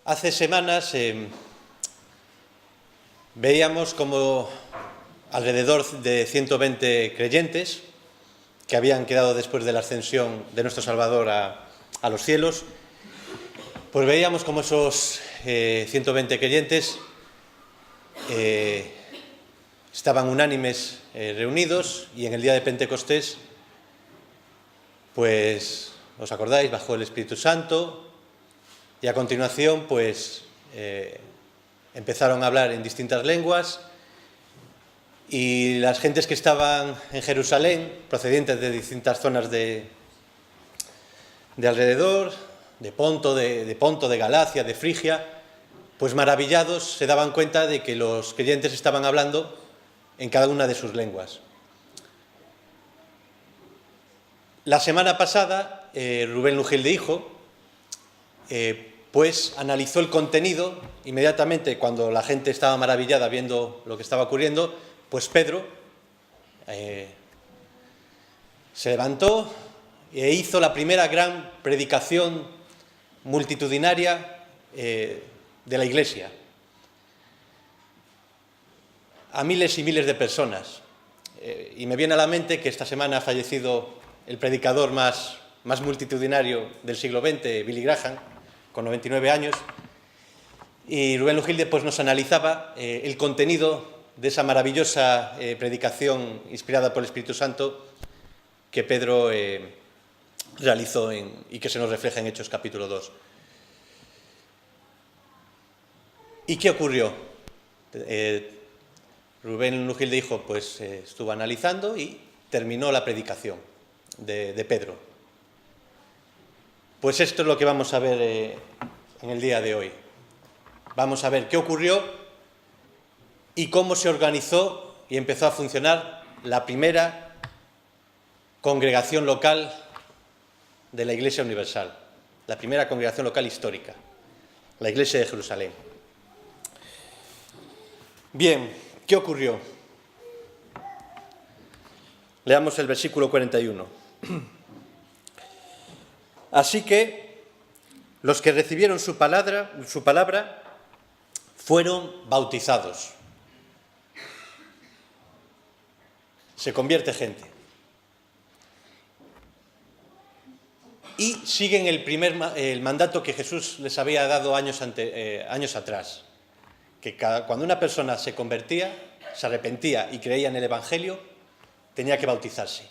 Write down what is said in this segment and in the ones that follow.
Hace semanas veíamos como alrededor de 120 creyentes que habían quedado después de la ascensión de nuestro Salvador a los cielos, pues veíamos como esos 120 creyentes estaban unánimes reunidos, y en el día de Pentecostés, pues, ¿os acordáis? Bajó el Espíritu Santo y a continuación, pues, empezaron a hablar en distintas lenguas, y las gentes que estaban en Jerusalén, procedientes de distintas zonas de alrededor, de Ponto, de Galacia, de Frigia, pues maravillados se daban cuenta de que los creyentes estaban hablando en cada una de sus lenguas. La semana pasada, Rubén Lugil de Hijo, pues analizó el contenido inmediatamente cuando la gente estaba maravillada viendo lo que estaba ocurriendo. Pues Pedro se levantó e hizo la primera gran predicación multitudinaria de la Iglesia a miles y miles de personas. Y me viene a la mente que esta semana ha fallecido el predicador más multitudinario del siglo XX, Billy Graham, con 99 años, y Rubén Lugilde pues nos analizaba el contenido de esa maravillosa predicación inspirada por el Espíritu Santo que Pedro realizó y que se nos refleja en Hechos capítulo 2. ¿Y qué ocurrió? Rubén Lugil de Hijo pues, estuvo analizando y terminó la predicación de Pedro. Pues esto es lo que vamos a ver en el día de hoy. Vamos a ver qué ocurrió y cómo se organizó y empezó a funcionar la primera congregación local de la Iglesia Universal, la primera congregación local histórica, la Iglesia de Jerusalén. Bien, ¿qué ocurrió? Leamos el versículo 41. Así que los que recibieron su palabra fueron bautizados. Se convierte gente. Y siguen el mandato que Jesús les había dado años atrás, que cuando una persona se convertía, se arrepentía y creía en el Evangelio, tenía que bautizarse.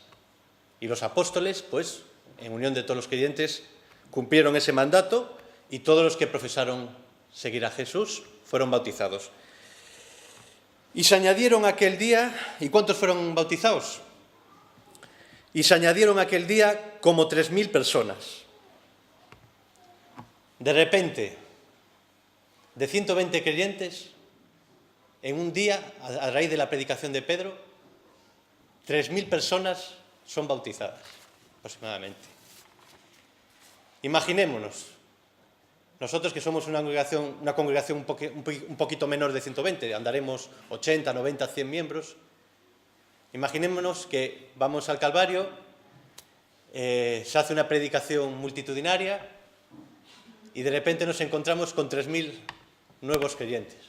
Y los apóstoles, pues, en unión de todos los creyentes, cumplieron ese mandato, y todos los que profesaron seguir a Jesús fueron bautizados. Y se añadieron aquel día, ¿y cuántos fueron bautizados? Y se añadieron aquel día como 3.000 personas. De repente, de 120 creyentes, en un día, a raíz de la predicación de Pedro, 3.000 personas son bautizadas, aproximadamente. Imaginémonos, nosotros que somos una congregación un poquito menor de 120, andaremos 80, 90, 100 miembros. Imaginémonos que vamos al Calvario, se hace una predicación multitudinaria y de repente nos encontramos con 3.000 nuevos creyentes.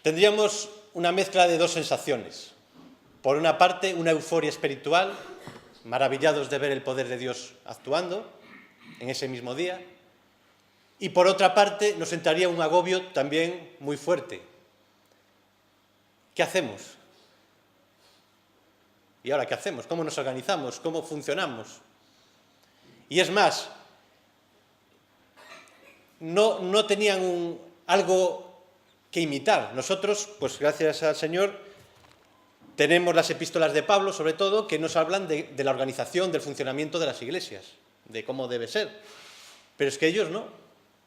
Tendríamos una mezcla de dos sensaciones. Por una parte, una euforia espiritual, maravillados de ver el poder de Dios actuando en ese mismo día, y por otra parte nos entraría un agobio también muy fuerte. ¿Qué hacemos? ¿Y ahora qué hacemos? ¿Cómo nos organizamos? ¿Cómo funcionamos? Y es más, no tenían algo que imitar. Nosotros, pues gracias al Señor, tenemos las epístolas de Pablo, sobre todo, que nos hablan de la organización, del funcionamiento de las iglesias, de cómo debe ser. Pero es que ellos no.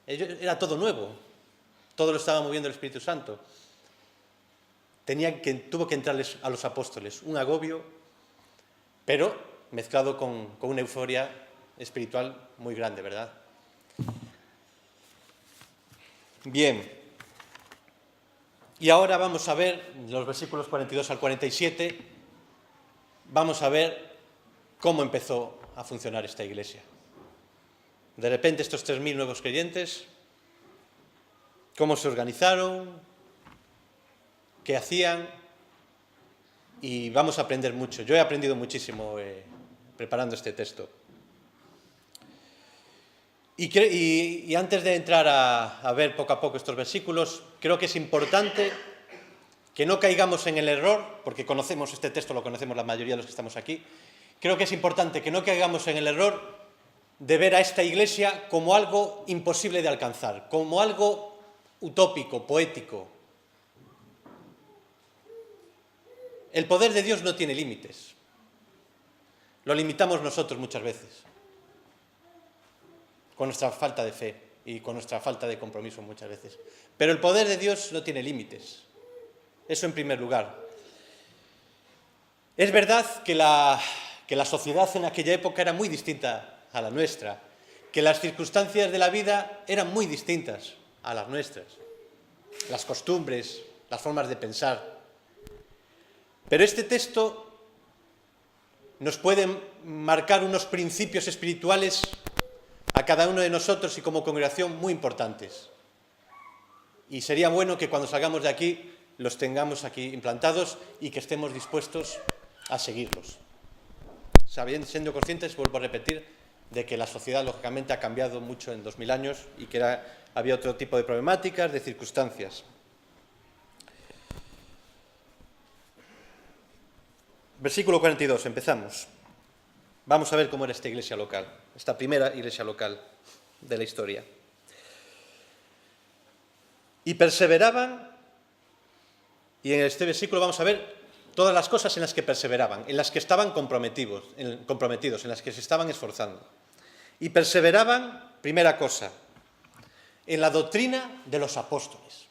Era todo nuevo. Todo lo estaba moviendo el Espíritu Santo. Tuvo que entrarles a los apóstoles un agobio, pero mezclado con una euforia espiritual muy grande, ¿verdad? Bien. Y ahora vamos a ver, los versículos 42 al 47, vamos a ver cómo empezó a funcionar esta iglesia. De repente estos 3.000 nuevos creyentes, cómo se organizaron, qué hacían, y vamos a aprender mucho. Yo he aprendido muchísimo preparando este texto. Y antes de entrar a ver poco a poco estos versículos, creo que es importante que no caigamos en el error, porque conocemos este texto, lo conocemos la mayoría de los que estamos aquí, creo que es importante que no caigamos en el error de ver a esta iglesia como algo imposible de alcanzar, como algo utópico, poético. El poder de Dios no tiene límites. Lo limitamos nosotros muchas veces, con nuestra falta de fe y con nuestra falta de compromiso muchas veces. Pero el poder de Dios no tiene límites. Eso en primer lugar. Es verdad que la sociedad en aquella época era muy distinta a la nuestra, que las circunstancias de la vida eran muy distintas a las nuestras, las costumbres, las formas de pensar. Pero este texto nos puede marcar unos principios espirituales a cada uno de nosotros y como congregación muy importantes. Y sería bueno que cuando salgamos de aquí los tengamos aquí implantados y que estemos dispuestos a seguirlos. Siendo conscientes, vuelvo a repetir, de que la sociedad lógicamente ha cambiado mucho en 2000 años y que había otro tipo de problemáticas, de circunstancias. Versículo 42, empezamos. Vamos a ver cómo era esta iglesia local, esta primera iglesia local de la historia. Y perseveraban, y en este versículo vamos a ver todas las cosas en las que perseveraban, en las que estaban comprometidos, en las que se estaban esforzando. Y perseveraban, primera cosa, en la doctrina de los apóstoles.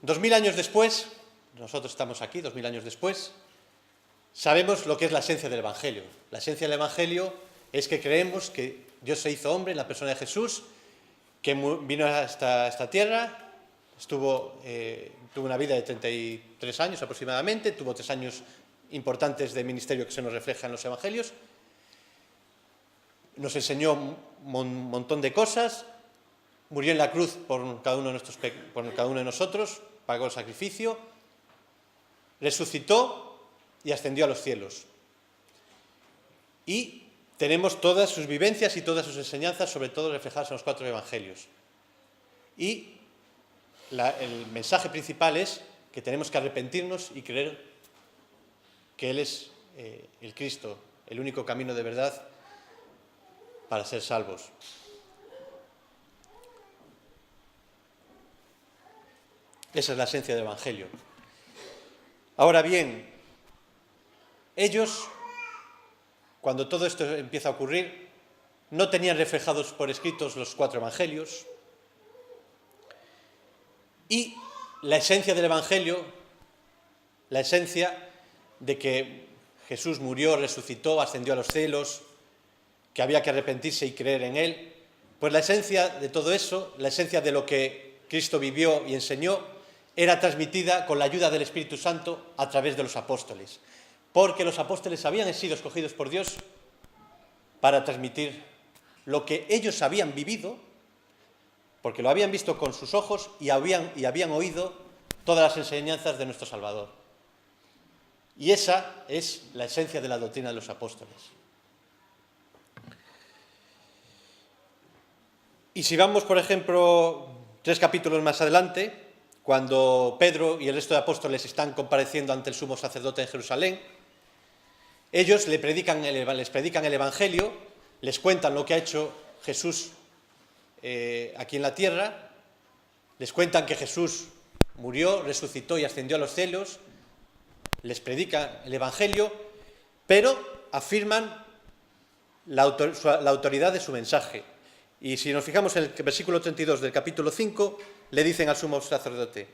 2000 años después, nosotros estamos aquí, 2000 años después, sabemos lo que es la esencia del Evangelio. La esencia del Evangelio es que creemos que Dios se hizo hombre en la persona de Jesús, que vino a esta tierra, tuvo una vida de 33 años aproximadamente, tuvo 3 años importantes de ministerio que se nos refleja en los Evangelios, nos enseñó un montón de cosas, murió en la cruz por cada uno de nosotros, pagó el sacrificio, resucitó y ascendió a los cielos. Y tenemos todas sus vivencias y todas sus enseñanzas, sobre todo reflejadas en los 4 evangelios. Y el mensaje principal es que tenemos que arrepentirnos y creer que Él es el Cristo, el único camino de verdad para ser salvos. Esa es la esencia del Evangelio. Ahora bien, ellos, cuando todo esto empieza a ocurrir, no tenían reflejados por escritos los 4 evangelios, y la esencia del Evangelio, la esencia de que Jesús murió, resucitó, ascendió a los cielos, que había que arrepentirse y creer en Él, pues la esencia de todo eso, la esencia de lo que Cristo vivió y enseñó, era transmitida con la ayuda del Espíritu Santo a través de los apóstoles, porque los apóstoles habían sido escogidos por Dios para transmitir lo que ellos habían vivido, porque lo habían visto con sus ojos y habían oído todas las enseñanzas de nuestro Salvador. Y esa es la esencia de la doctrina de los apóstoles. Y si vamos, por ejemplo, 3 capítulos más adelante, cuando Pedro y el resto de apóstoles están compareciendo ante el sumo sacerdote en Jerusalén, ellos les predican el Evangelio, les cuentan lo que ha hecho Jesús aquí en la tierra, les cuentan que Jesús murió, resucitó y ascendió a los cielos, les predican el Evangelio, pero afirman la autoridad de su mensaje. Y si nos fijamos en el versículo 32 del capítulo 5, le dicen al sumo sacerdote: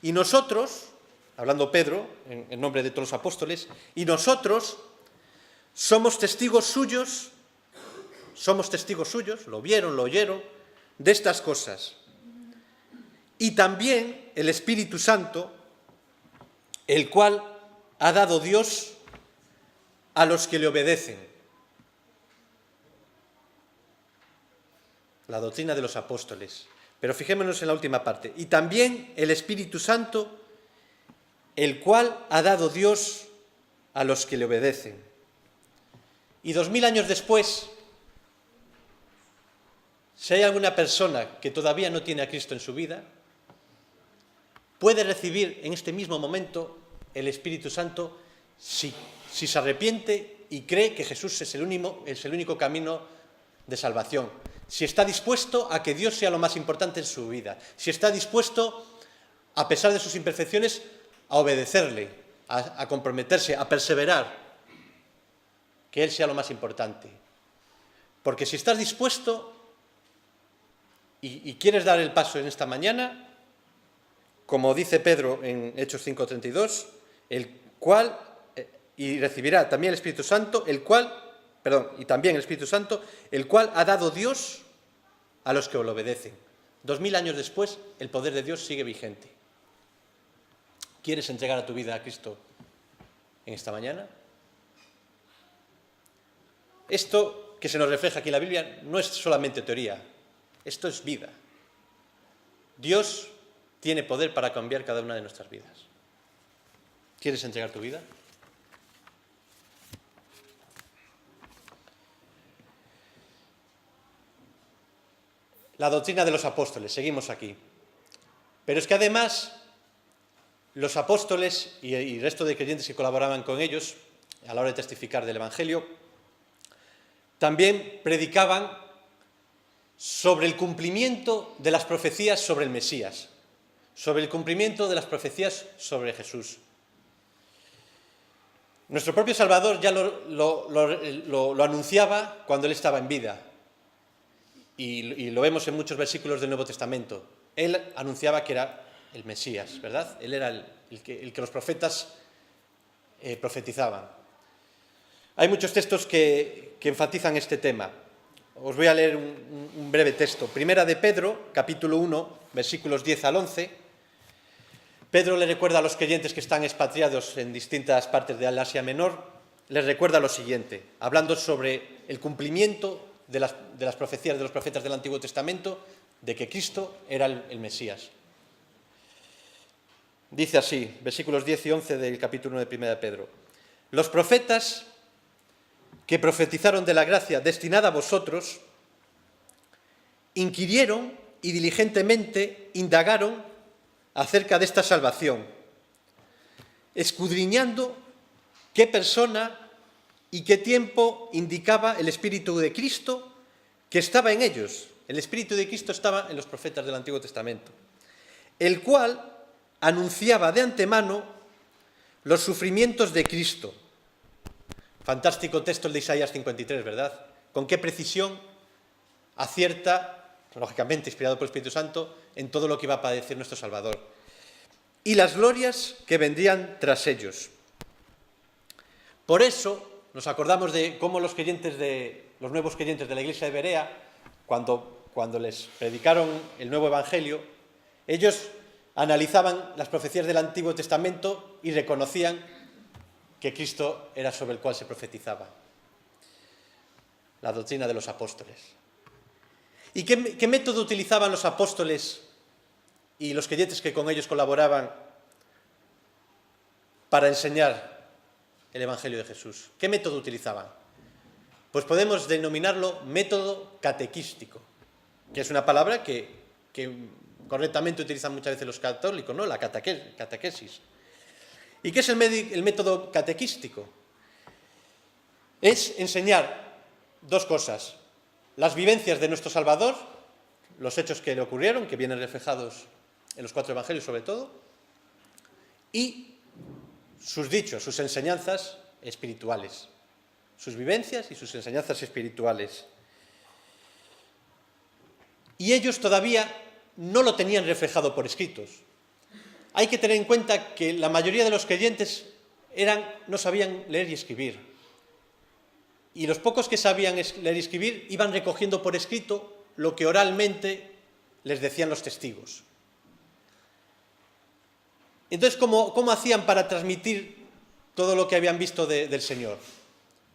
y nosotros, hablando Pedro, en nombre de todos los apóstoles, y nosotros somos testigos suyos, lo vieron, lo oyeron, de estas cosas. Y también el Espíritu Santo, el cual ha dado Dios a los que le obedecen. la doctrina de los apóstoles. Pero fijémonos en la última parte. Y también el Espíritu Santo, el cual ha dado Dios a los que le obedecen. Y 2000 años después, si hay alguna persona que todavía no tiene a Cristo en su vida, puede recibir en este mismo momento el Espíritu Santo si se arrepiente y cree que Jesús es el único camino de salvación. Si está dispuesto a que Dios sea lo más importante en su vida. Si está dispuesto, a pesar de sus imperfecciones, a obedecerle, a comprometerse, a perseverar. Que Él sea lo más importante. Porque si estás dispuesto y quieres dar el paso en esta mañana, como dice Pedro en Hechos 5:32, y recibirá también el Espíritu Santo, el cual ha dado Dios a los que lo obedecen. 2000 años después, el poder de Dios sigue vigente. ¿Quieres entregar a tu vida a Cristo en esta mañana? Esto que se nos refleja aquí en la Biblia no es solamente teoría, esto es vida. Dios tiene poder para cambiar cada una de nuestras vidas. ¿Quieres entregar tu vida? La doctrina de los apóstoles, seguimos aquí. Pero es que además los apóstoles y el resto de creyentes que colaboraban con ellos a la hora de testificar del Evangelio también predicaban sobre el cumplimiento de las profecías sobre el Mesías, sobre el cumplimiento de las profecías sobre Jesús. Nuestro propio Salvador ya lo anunciaba cuando Él estaba en vida. Y lo vemos en muchos versículos del Nuevo Testamento. Él anunciaba que era el Mesías, ¿verdad? Él era el que los profetas profetizaban. Hay muchos textos que enfatizan este tema. Os voy a leer un breve texto. Primera de Pedro, capítulo 1, versículos 10 al 11. Pedro le recuerda a los creyentes que están expatriados en distintas partes de Asia Menor, les recuerda lo siguiente, hablando sobre el cumplimiento de las profecías de los profetas del Antiguo Testamento, de que Cristo era el Mesías. Dice así, versículos 10 y 11 del capítulo 1 de Primera de Pedro. Los profetas que profetizaron de la gracia destinada a vosotros, inquirieron y diligentemente indagaron acerca de esta salvación, escudriñando qué persona y qué tiempo indicaba el Espíritu de Cristo que estaba en ellos. El Espíritu de Cristo estaba en los profetas del Antiguo Testamento, el cual anunciaba de antemano los sufrimientos de Cristo. Fantástico texto el de Isaías 53, ¿verdad? Con qué precisión acierta, lógicamente inspirado por el Espíritu Santo, en todo lo que iba a padecer nuestro Salvador. Y las glorias que vendrían tras ellos. Por eso nos acordamos de cómo los nuevos creyentes de la iglesia de Berea, cuando les predicaron el nuevo Evangelio, ellos analizaban las profecías del Antiguo Testamento y reconocían que Cristo era sobre el cual se profetizaba. La doctrina de los apóstoles. ¿Y qué método utilizaban los apóstoles y los creyentes que con ellos colaboraban para enseñar el Evangelio de Jesús? ¿Qué método utilizaban? Pues podemos denominarlo método catequístico, que es una palabra que correctamente utilizan muchas veces los católicos, ¿no? La catequesis. ¿Y qué es el método catequístico? Es enseñar dos cosas. Las vivencias de nuestro Salvador, los hechos que le ocurrieron, que vienen reflejados en los 4 evangelios sobre todo, y sus dichos, sus enseñanzas espirituales, sus vivencias y sus enseñanzas espirituales. Y ellos todavía no lo tenían reflejado por escritos. Hay que tener en cuenta que la mayoría de los creyentes no sabían leer y escribir. Y los pocos que sabían leer y escribir iban recogiendo por escrito lo que oralmente les decían los testigos. Entonces, ¿cómo hacían para transmitir todo lo que habían visto del Señor?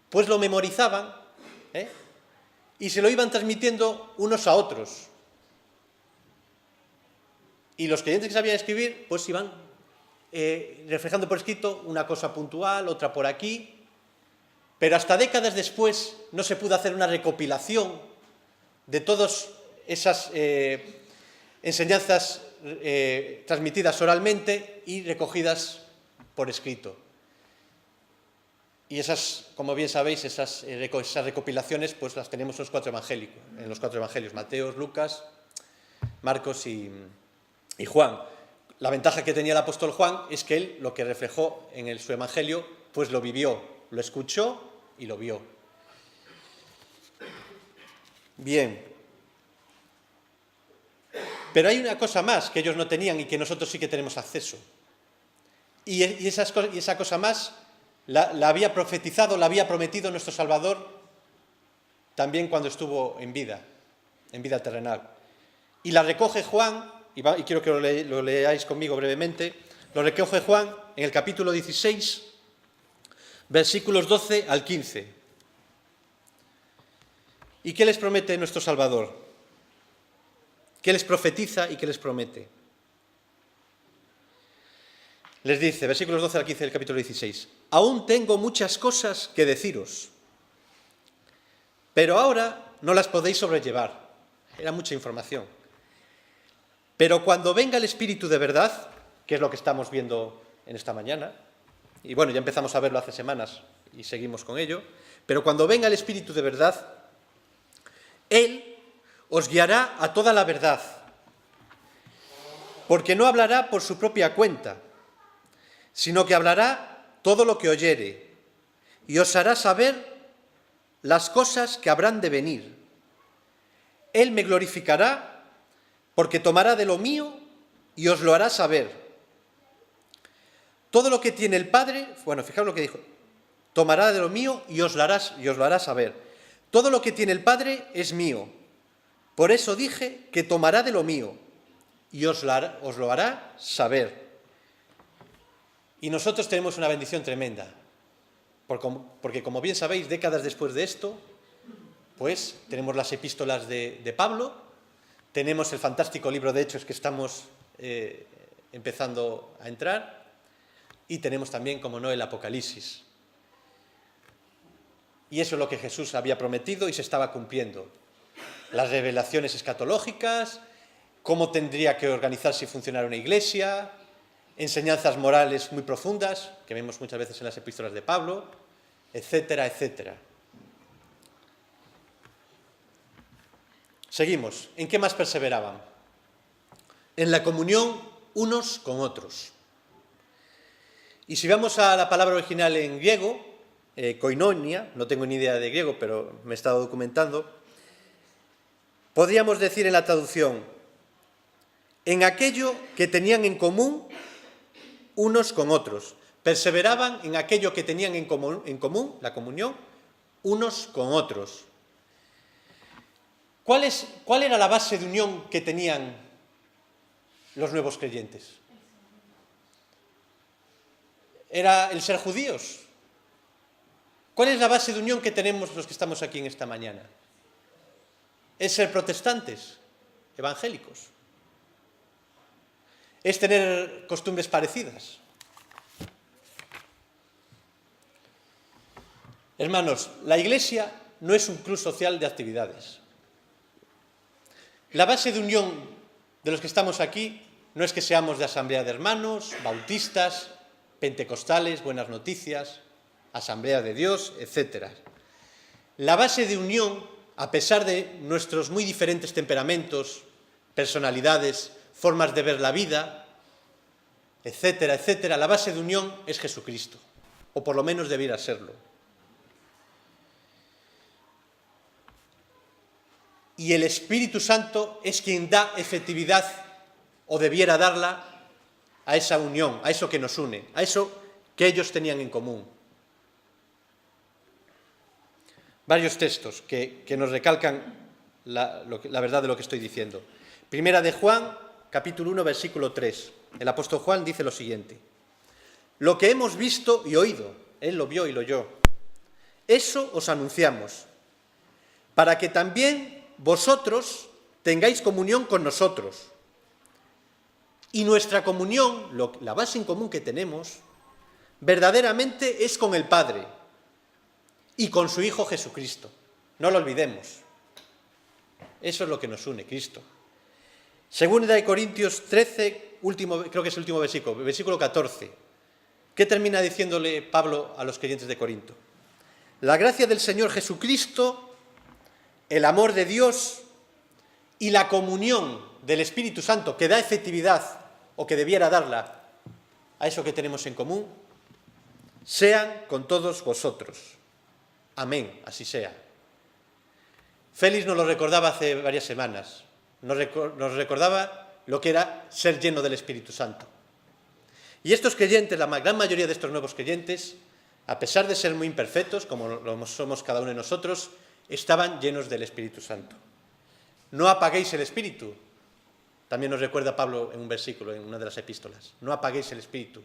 Pues lo memorizaban, y se lo iban transmitiendo unos a otros. Y los creyentes que sabían escribir, pues iban reflejando por escrito una cosa puntual, otra por aquí, pero hasta décadas después no se pudo hacer una recopilación de todas esas enseñanzas transmitidas oralmente y recogidas por escrito. Y esas, como bien sabéis, esas recopilaciones pues las tenemos en los cuatro evangelios, Mateo, Lucas, Marcos y Juan. La ventaja que tenía el apóstol Juan es que él lo que reflejó en su evangelio, pues lo vivió, lo escuchó y lo vio. Bien. Pero hay una cosa más que ellos no tenían y que nosotros sí que tenemos acceso. Y esa cosa más la había profetizado, la había prometido nuestro Salvador también cuando estuvo en vida terrenal. Y la recoge Juan, y quiero que lo leáis conmigo brevemente, lo recoge Juan en el capítulo 16, versículos 12 al 15. ¿Y qué les promete nuestro Salvador? ¿Qué les profetiza y qué les promete? Les dice, versículos 12 al 15 del capítulo 16, aún tengo muchas cosas que deciros, pero ahora no las podéis sobrellevar. Era mucha información. Pero cuando venga el Espíritu de verdad, que es lo que estamos viendo en esta mañana, y bueno, ya empezamos a verlo hace semanas y seguimos con ello, pero cuando venga el Espíritu de verdad, Él os guiará a toda la verdad, porque no hablará por su propia cuenta, sino que hablará todo lo que oyere, y os hará saber las cosas que habrán de venir. Él me glorificará, porque tomará de lo mío y os lo hará saber. Todo lo que tiene el Padre, bueno, fijaos lo que dijo, tomará de lo mío y os lo hará saber. Todo lo que tiene el Padre es mío. Por eso dije que tomará de lo mío y os lo hará saber. Y nosotros tenemos una bendición tremenda, porque como bien sabéis, décadas después de esto, pues tenemos las epístolas de Pablo, tenemos el fantástico libro de Hechos que estamos empezando a entrar, y tenemos también, como no, el Apocalipsis. Y eso es lo que Jesús había prometido y se estaba cumpliendo. Las revelaciones escatológicas, cómo tendría que organizarse y funcionar una iglesia, enseñanzas morales muy profundas, que vemos muchas veces en las epístolas de Pablo, etcétera, etcétera. Seguimos. ¿En qué más perseveraban? En la comunión unos con otros. Y si vamos a la palabra original en griego, koinonia, no tengo ni idea de griego, pero me he estado documentando, podríamos decir en la traducción, en aquello que tenían en común unos con otros. Perseveraban en aquello que tenían en común, la comunión, unos con otros. ¿Cuál era la base de unión que tenían los nuevos creyentes? ¿Era el ser judíos? ¿Cuál es la base de unión que tenemos los que estamos aquí en esta mañana? ¿Es ser protestantes, evangélicos? ¿Es tener costumbres parecidas? Hermanos, la Iglesia no es un club social de actividades. La base de unión de los que estamos aquí no es que seamos de asamblea de hermanos, bautistas, pentecostales, buenas noticias, asamblea de Dios, etc. La base de unión, a pesar de nuestros muy diferentes temperamentos, personalidades, formas de ver la vida, etcétera, etcétera, la base de unión es Jesucristo, o por lo menos debiera serlo. Y el Espíritu Santo es quien da efectividad, o debiera darla, a esa unión, a eso que nos une, a eso que ellos tenían en común. Varios textos que nos recalcan la verdad de lo que estoy diciendo. Primera de Juan, capítulo 1, versículo 3. El apóstol Juan dice lo siguiente: lo que hemos visto y oído, él lo vio y lo oyó, eso os anunciamos, para que también vosotros tengáis comunión con nosotros. Y nuestra comunión, la base en común que tenemos, verdaderamente es con el Padre y con su Hijo Jesucristo. No lo olvidemos. Eso es lo que nos une, Cristo. Segunda de Corintios 13, creo que es el último versículo 14. ¿Qué termina diciéndole Pablo a los creyentes de Corinto? La gracia del Señor Jesucristo, el amor de Dios y la comunión del Espíritu Santo, que da efectividad, o que debiera darla, a eso que tenemos en común, sean con todos vosotros. Amén, así sea. Félix nos lo recordaba hace varias semanas. Nos recordaba lo que era ser lleno del Espíritu Santo. Y estos creyentes, la gran mayoría de estos nuevos creyentes, a pesar de ser muy imperfectos, como lo somos cada uno de nosotros, estaban llenos del Espíritu Santo. No apaguéis el Espíritu. También nos recuerda Pablo en un versículo, en una de las epístolas. No apaguéis el Espíritu.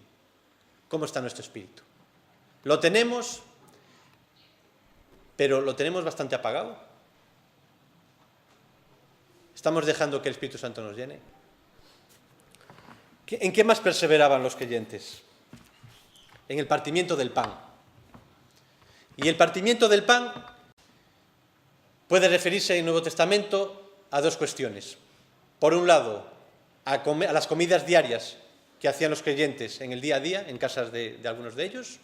¿Cómo está nuestro Espíritu? Lo tenemos, pero lo tenemos bastante apagado. ¿Estamos dejando que el Espíritu Santo nos llene? ¿En qué más perseveraban los creyentes? En el partimiento del pan. Y el partimiento del pan puede referirse en el Nuevo Testamento a dos cuestiones. Por un lado, a las comidas diarias que hacían los creyentes en el día a día, en casas de algunos de ellos.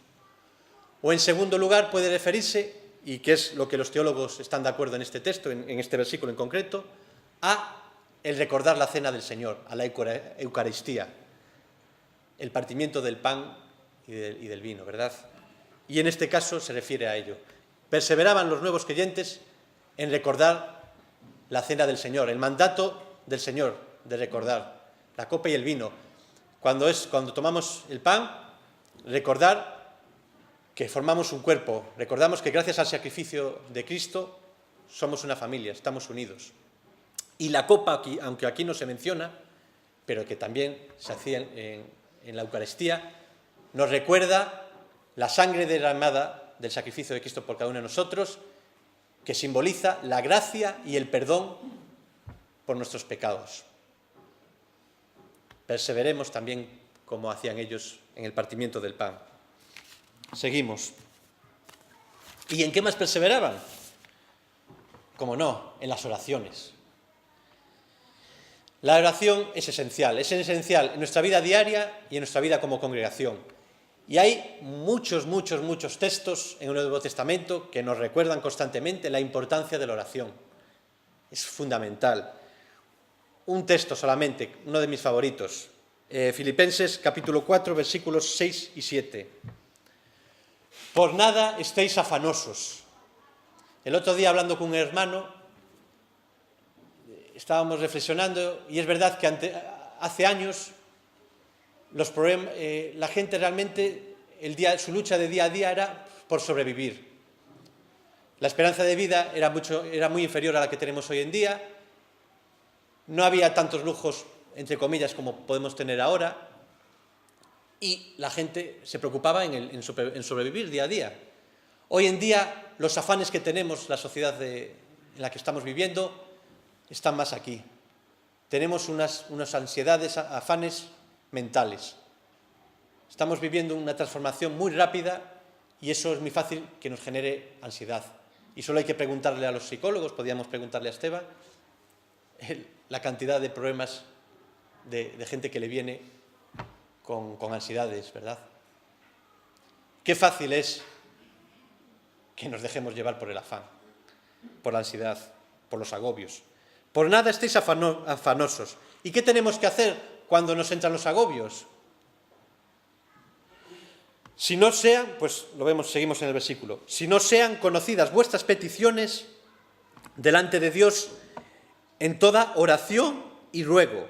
O en segundo lugar, puede referirse, y que es lo que los teólogos están de acuerdo en este texto, en este versículo en concreto, a el recordar la cena del Señor, a la Eucaristía, el partimiento del pan y del vino, ¿verdad? Y en este caso se refiere a ello. Perseveraban los nuevos creyentes en recordar la cena del Señor, el mandato del Señor de recordar la copa y el vino. Cuando tomamos el pan, recordar que formamos un cuerpo, recordamos que gracias al sacrificio de Cristo somos una familia, estamos unidos. Y la copa, aunque aquí no se menciona, pero que también se hacía en la Eucaristía, nos recuerda la sangre derramada del sacrificio de Cristo por cada uno de nosotros, que simboliza la gracia y el perdón por nuestros pecados. Perseveremos también como hacían ellos en el partimiento del pan. Seguimos. ¿Y en qué más perseveraban? Como no, en las oraciones. La oración es esencial en nuestra vida diaria y en nuestra vida como congregación. Y hay muchos textos en el Nuevo Testamento que nos recuerdan constantemente la importancia de la oración. Es fundamental. Un texto solamente, uno de mis favoritos, Filipenses capítulo 4, versículos 6 y 7. Por nada estéis afanosos. El otro día, hablando con un hermano, estábamos reflexionando, y es verdad que hace años los problemas, la gente realmente, su lucha de día a día era por sobrevivir. La esperanza de vida era muy inferior a la que tenemos hoy en día. No había tantos lujos, entre comillas, como podemos tener ahora. Y la gente se preocupaba en sobrevivir día a día. Hoy en día, los afanes que tenemos, la sociedad en la que estamos viviendo, están más aquí. Tenemos unas ansiedades, afanes mentales. Estamos viviendo una transformación muy rápida y eso es muy fácil que nos genere ansiedad. Y solo hay que preguntarle a los psicólogos, podríamos preguntarle a Esteban, la cantidad de problemas de gente que le viene con ansiedades, ¿verdad? Qué fácil es que nos dejemos llevar por el afán, por la ansiedad, por los agobios. Por nada estéis afanosos. ¿Y qué tenemos que hacer cuando nos entran los agobios? Si no sean, pues lo vemos, seguimos en el versículo, si no sean conocidas vuestras peticiones delante de Dios en toda oración y ruego,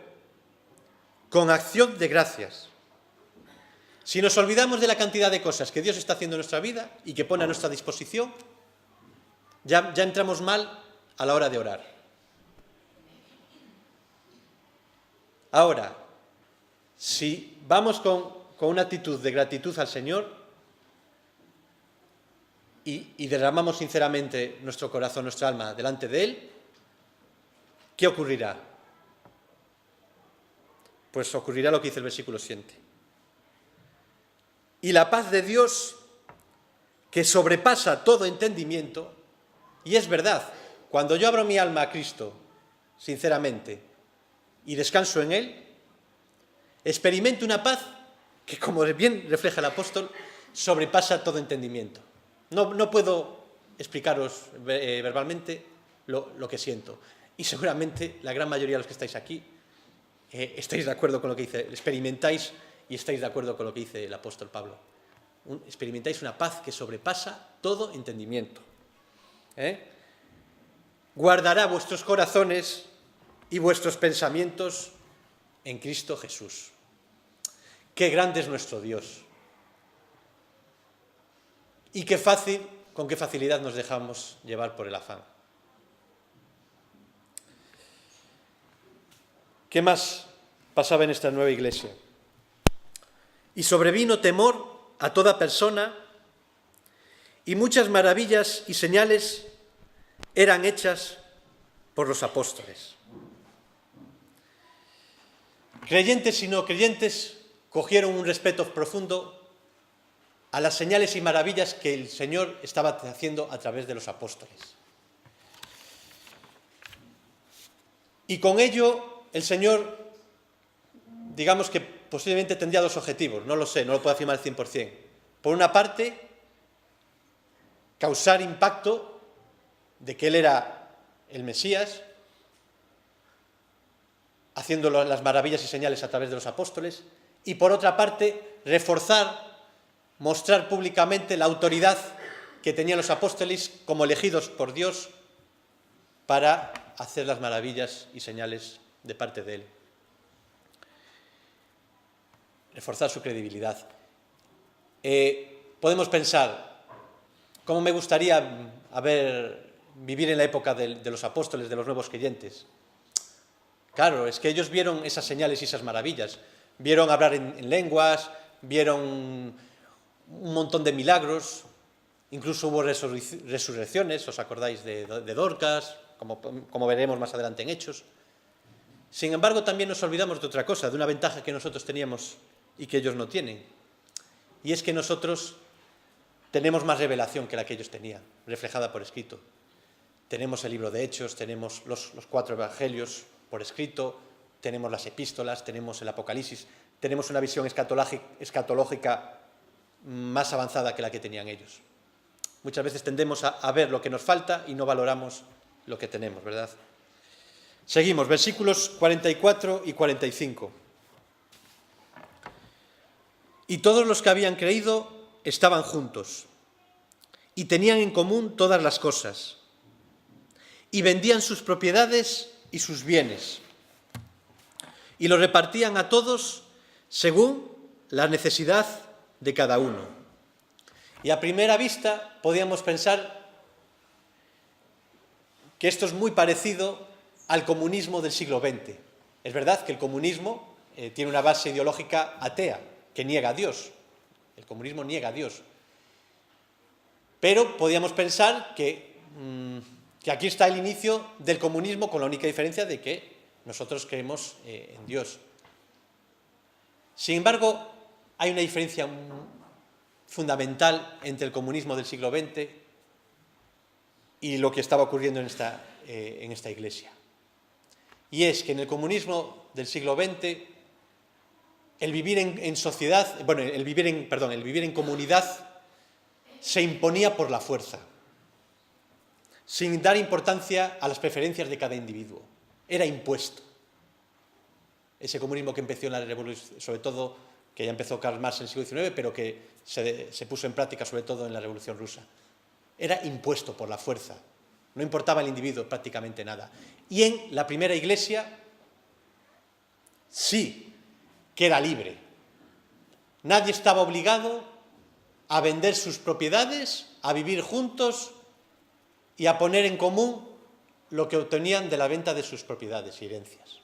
con acción de gracias. Si nos olvidamos de la cantidad de cosas que Dios está haciendo en nuestra vida y que pone a nuestra disposición, ya entramos mal a la hora de orar. Ahora, si vamos con una actitud de gratitud al Señor y derramamos sinceramente nuestro corazón, nuestra alma delante de Él, ¿qué ocurrirá? Pues ocurrirá lo que dice el versículo siguiente. Y la paz de Dios, que sobrepasa todo entendimiento, y es verdad, cuando yo abro mi alma a Cristo, sinceramente, y descanso en Él, experimento una paz que, como bien refleja el apóstol, sobrepasa todo entendimiento. No puedo explicaros verbalmente lo que siento. Y seguramente la gran mayoría de los que estáis aquí estáis de acuerdo con lo que dice, experimentáis y estáis de acuerdo con lo que dice el apóstol Pablo. Experimentáis una paz que sobrepasa todo entendimiento. Guardará vuestros corazones y vuestros pensamientos en Cristo Jesús. Qué grande es nuestro Dios. Y con qué facilidad nos dejamos llevar por el afán. ¿Qué más pasaba en esta nueva iglesia? Y sobrevino temor a toda persona, y muchas maravillas y señales eran hechas por los apóstoles. Creyentes y no creyentes cogieron un respeto profundo a las señales y maravillas que el Señor estaba haciendo a través de los apóstoles. Y con ello el Señor, digamos que posiblemente tendría dos objetivos, no lo sé, no lo puedo afirmar al 100%. Por una parte, causar impacto de que Él era el Mesías, haciendo las maravillas y señales a través de los apóstoles, y por otra parte, mostrar públicamente la autoridad que tenían los apóstoles como elegidos por Dios para hacer las maravillas y señales de parte de Él. Reforzar su credibilidad. Podemos pensar, ¿cómo me gustaría vivir en la época de los apóstoles, de los nuevos creyentes? Claro, es que ellos vieron esas señales y esas maravillas. Vieron hablar en lenguas, vieron un montón de milagros, incluso hubo resurrecciones, ¿os acordáis de Dorcas? Como veremos más adelante en Hechos. Sin embargo, también nos olvidamos de otra cosa, de una ventaja que nosotros teníamos y que ellos no tienen. Y es que nosotros tenemos más revelación que la que ellos tenían, reflejada por escrito. Tenemos el libro de Hechos, tenemos los 4 evangelios por escrito, tenemos las epístolas, tenemos el Apocalipsis, tenemos una visión escatológica más avanzada que la que tenían ellos. Muchas veces tendemos a ver lo que nos falta y no valoramos lo que tenemos, ¿verdad? Seguimos, versículos 44 y 45. Y todos los que habían creído estaban juntos y tenían en común todas las cosas y vendían sus propiedades y sus bienes y los repartían a todos según la necesidad de cada uno. Y a primera vista podíamos pensar que esto es muy parecido al comunismo del siglo XX. Es verdad que el comunismo tiene una base ideológica atea, que niega a Dios. El comunismo niega a Dios. Pero podíamos pensar que aquí está el inicio del comunismo, con la única diferencia de que nosotros creemos en Dios. Sin embargo, hay una diferencia fundamental entre el comunismo del siglo XX y lo que estaba ocurriendo en esta iglesia. Y es que en el comunismo del siglo XX, el vivir en sociedad, bueno, el vivir en comunidad se imponía por la fuerza, sin dar importancia a las preferencias de cada individuo. Era impuesto. Ese comunismo que empezó en la revolución, sobre todo, que ya empezó Karl Marx en el siglo XIX, pero que se puso en práctica sobre todo en la Revolución Rusa. Era impuesto por la fuerza. No importaba al individuo prácticamente nada. Y en la primera iglesia sí que era libre. Nadie estaba obligado a vender sus propiedades, a vivir juntos y a poner en común lo que obtenían de la venta de sus propiedades y herencias.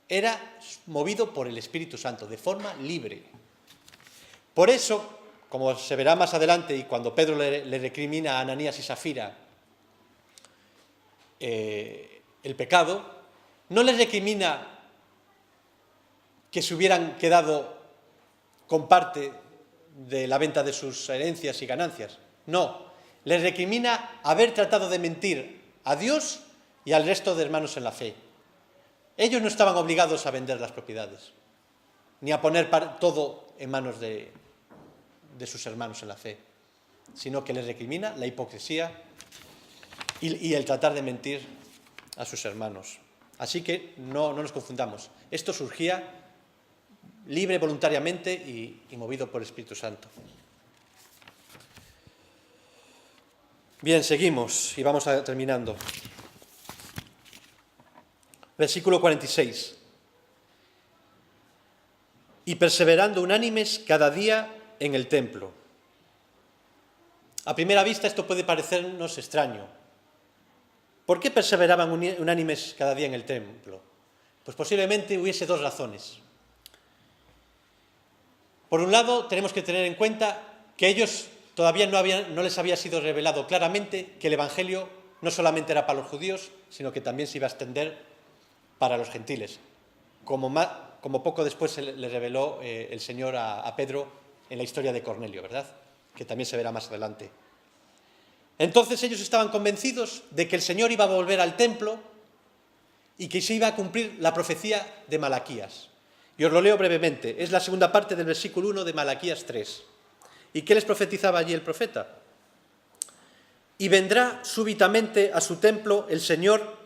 Era movido por el Espíritu Santo, de forma libre. Por eso, como se verá más adelante y cuando Pedro le recrimina a Ananías y Safira el pecado, no les recrimina que se hubieran quedado con parte de la venta de sus herencias y ganancias. No, les recrimina haber tratado de mentir a Dios y al resto de hermanos en la fe. Ellos no estaban obligados a vender las propiedades, ni a poner todo en manos de sus hermanos en la fe, sino que les recrimina la hipocresía y el tratar de mentir a sus hermanos. Así que no nos confundamos. Esto surgía libre, voluntariamente y movido por el Espíritu Santo. Bien, seguimos y vamos terminando. Versículo 46. Y perseverando unánimes cada día en el templo. A primera vista esto puede parecernos extraño. ¿Por qué perseveraban unánimes cada día en el templo? Pues posiblemente hubiese dos razones. Por un lado, tenemos que tener en cuenta que ellos todavía no les había sido revelado claramente que el Evangelio no solamente era para los judíos, sino que también se iba a extender para los gentiles, como poco después le reveló el Señor a Pedro en la historia de Cornelio, ¿verdad? Que también se verá más adelante. Entonces ellos estaban convencidos de que el Señor iba a volver al templo y que se iba a cumplir la profecía de Malaquías. Y os lo leo brevemente. Es la segunda parte del versículo 1 de Malaquías 3. ¿Y qué les profetizaba allí el profeta? Y vendrá súbitamente a su templo el Señor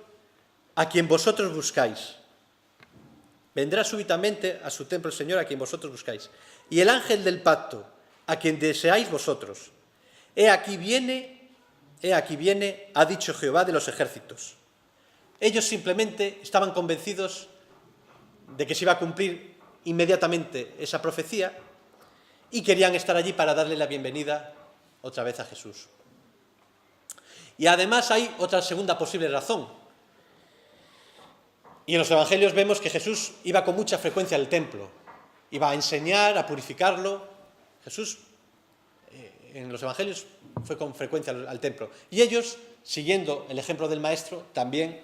a quien vosotros buscáis. Vendrá súbitamente a su templo el Señor a quien vosotros buscáis. Y el ángel del pacto, a quien deseáis vosotros. He aquí viene, ha dicho Jehová de los ejércitos. Ellos simplemente estaban convencidos de que se iba a cumplir inmediatamente esa profecía y querían estar allí para darle la bienvenida otra vez a Jesús. Y además hay otra segunda posible razón. Y en los evangelios vemos que Jesús iba con mucha frecuencia al templo, iba a enseñar, a purificarlo. Jesús en los evangelios fue con frecuencia al templo. Y ellos, siguiendo el ejemplo del maestro, también,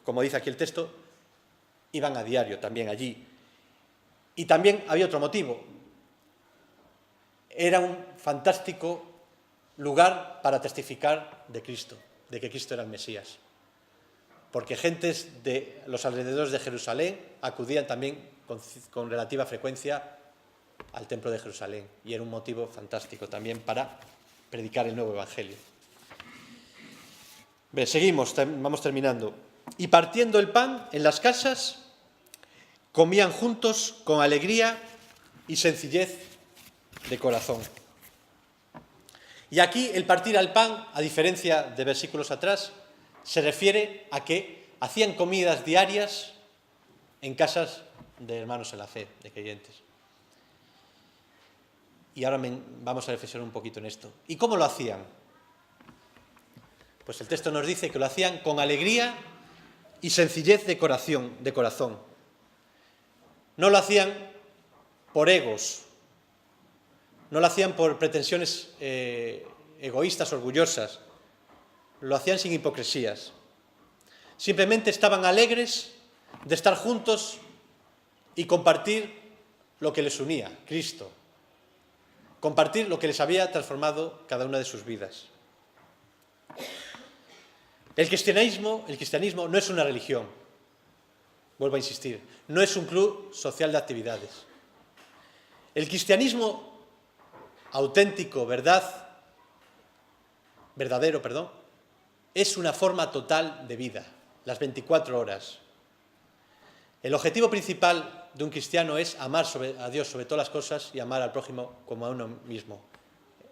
como dice aquí el texto, iban a diario también allí. Y también había otro motivo. Era un fantástico lugar para testificar de Cristo, de que Cristo era el Mesías. Porque gentes de los alrededores de Jerusalén acudían también con relativa frecuencia al templo de Jerusalén. Y era un motivo fantástico también para predicar el nuevo evangelio. Bien, seguimos, vamos terminando. Y partiendo el pan en las casas, comían juntos con alegría y sencillez de corazón. Y aquí el partir al pan, a diferencia de versículos atrás, se refiere a que hacían comidas diarias en casas de hermanos en la fe, de creyentes. Y ahora vamos a reflexionar un poquito en esto. ¿Y cómo lo hacían? Pues el texto nos dice que lo hacían con alegría y sencillez de corazón. No lo hacían por egos, no lo hacían por pretensiones egoístas, orgullosas, lo hacían sin hipocresías. Simplemente estaban alegres de estar juntos y compartir lo que les unía, Cristo. Compartir lo que les había transformado cada una de sus vidas. El cristianismo no es una religión, vuelvo a insistir, no es un club social de actividades. El cristianismo auténtico, verdadero, es una forma total de vida, las 24 horas. El objetivo principal de un cristiano es amar a Dios sobre todas las cosas y amar al prójimo como a uno mismo.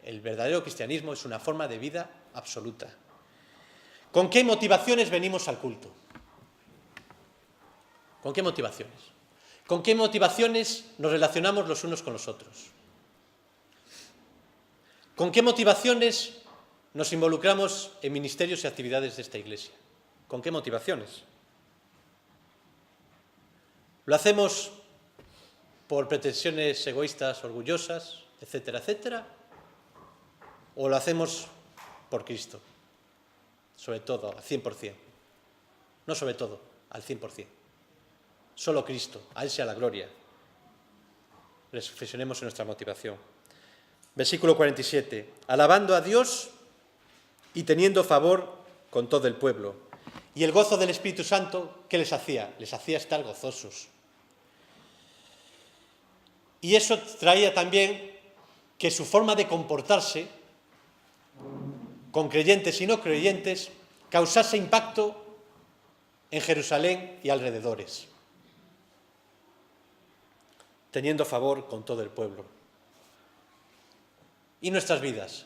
El verdadero cristianismo es una forma de vida absoluta. ¿Con qué motivaciones venimos al culto? ¿Con qué motivaciones? ¿Con qué motivaciones nos relacionamos los unos con los otros? ¿Con qué motivaciones nos involucramos en ministerios y actividades de esta Iglesia? ¿Con qué motivaciones? ¿Lo hacemos por pretensiones egoístas, orgullosas, etcétera, etcétera, o lo hacemos por Cristo, sobre todo, al 100%. No sobre todo, al 100%. Solo Cristo, a Él sea la gloria. Reflexionemos en nuestra motivación. Versículo 47. Alabando a Dios y teniendo favor con todo el pueblo. Y el gozo del Espíritu Santo, ¿qué les hacía? Les hacía estar gozosos. Y eso traía también que su forma de comportarse con creyentes y no creyentes causase impacto en Jerusalén y alrededores, teniendo favor con todo el pueblo. ¿Y nuestras vidas?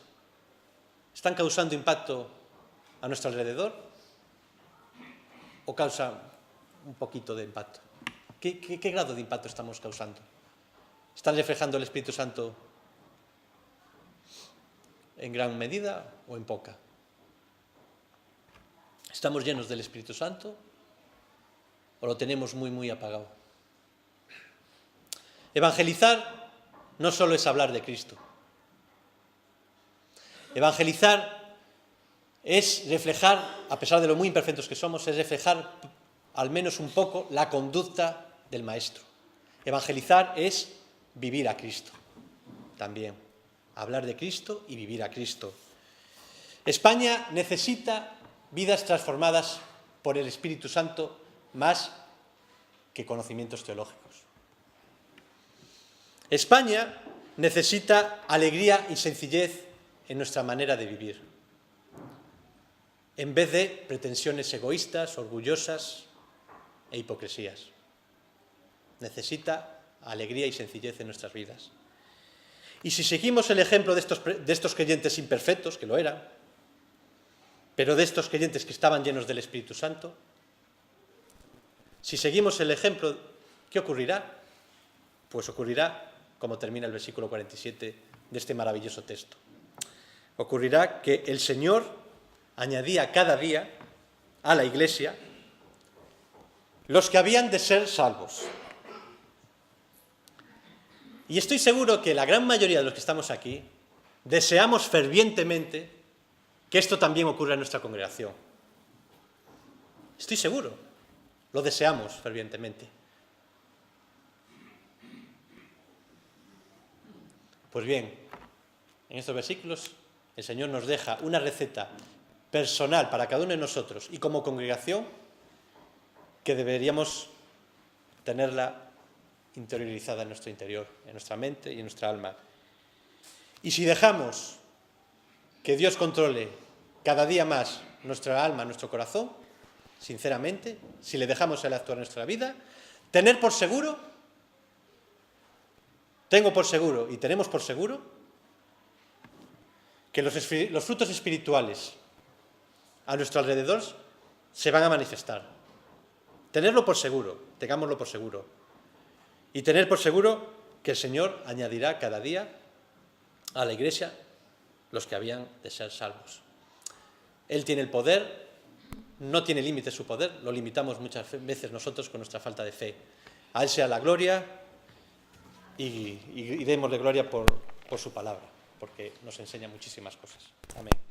¿Están causando impacto a nuestro alrededor? ¿O causa un poquito de impacto? ¿Qué grado de impacto estamos causando? ¿Están reflejando el Espíritu Santo en gran medida o en poca? ¿Estamos llenos del Espíritu Santo o lo tenemos muy, muy apagado? Evangelizar no solo es hablar de Cristo. Evangelizar es reflejar, a pesar de lo muy imperfectos que somos, es reflejar al menos un poco la conducta del Maestro. Evangelizar es vivir a Cristo también. Hablar de Cristo y vivir a Cristo. España necesita vidas transformadas por el Espíritu Santo más que conocimientos teológicos. España necesita alegría y sencillez en nuestra manera de vivir, en vez de pretensiones egoístas, orgullosas e hipocresías. Necesita alegría y sencillez en nuestras vidas. Y si seguimos el ejemplo de estos creyentes imperfectos, que lo eran, pero de estos creyentes que estaban llenos del Espíritu Santo, si seguimos el ejemplo, ¿qué ocurrirá? Pues ocurrirá, como termina el versículo 47 de este maravilloso texto. Ocurrirá que el Señor añadía cada día a la Iglesia los que habían de ser salvos. Y estoy seguro que la gran mayoría de los que estamos aquí deseamos fervientemente que esto también ocurra en nuestra congregación. Estoy seguro, lo deseamos fervientemente. Pues bien, en estos versículos el Señor nos deja una receta personal para cada uno de nosotros y como congregación que deberíamos tenerla interiorizada en nuestro interior, en nuestra mente y en nuestra alma. Y si dejamos que Dios controle cada día más nuestra alma, nuestro corazón, sinceramente, si le dejamos Él actuar en nuestra vida, tengo por seguro y tenemos por seguro que los frutos espirituales a nuestro alrededor se van a manifestar. Tenerlo por seguro, tengámoslo por seguro. Y tener por seguro que el Señor añadirá cada día a la Iglesia los que habían de ser salvos. Él tiene el poder, no tiene límite su poder, lo limitamos muchas veces nosotros con nuestra falta de fe. A Él sea la gloria y démosle gloria por su palabra, porque nos enseña muchísimas cosas. Amén.